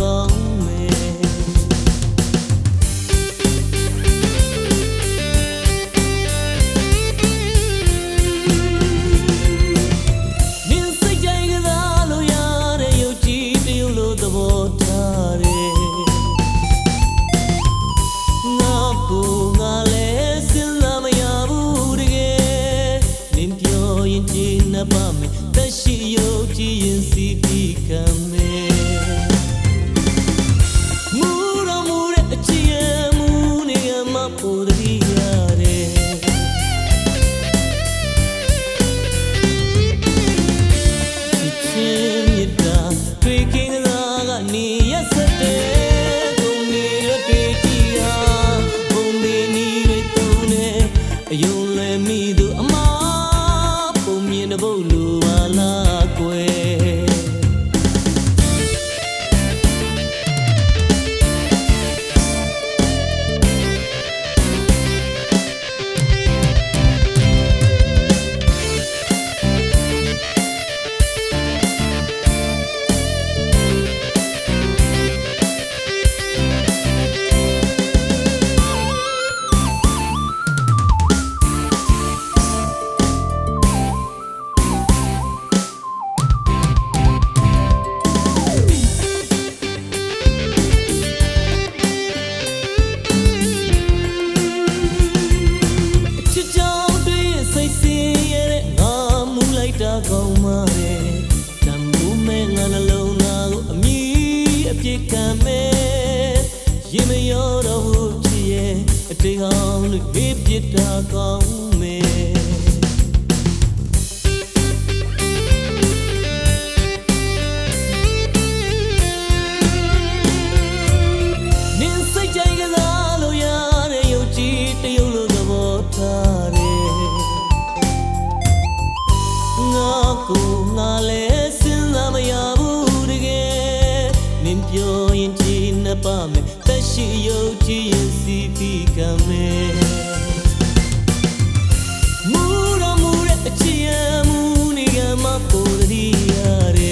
ကောင်းမယ်နင်းစိတ်ကြိုက်ကစားလို့ရတဲ့ရုပ်ကြည်တရုပ်လိုသဘောထားတယ်ငါကိုငါလည်းစဉ်းစားမရဘူးတကယ်နင်းပြောရင်ကြည်နပ်ပါမယ်သက်ရှိရုပ်ကြည်ရင်စီပြီးခံမယ်အယုံလည်းမိသူအမပုံမြင်တဲ့ဘုတ်လိုပါလားကွယ်ကောင်းပါရဲ့တံမိုးမဲ့ငါနှလုံးသားကိုအမြည်အပြည့်ခံမဲ့ရင်မရောတော့ဘူးချစ်ရဲ့အတိတ်ဟောင်းတွေမေ့ပြစ်တာကောင်းမဲ့နင်းစိတ်ကြိုက်ကစားလို့ရတဲ့ရုပ်ကြည်တရုပ်လိုသဘောထားကိုငါလည်းစဉ်းစားမရဘူးတကယ်နင်းပြောရင်ကြည်နပ်ပါမယ်သက်ရှိရုပ်ကြည်ရင်စီပြီးခံမယ်မူရမူတဲ့အချစ်ရမူနေကမှပေါ်ရရတယ်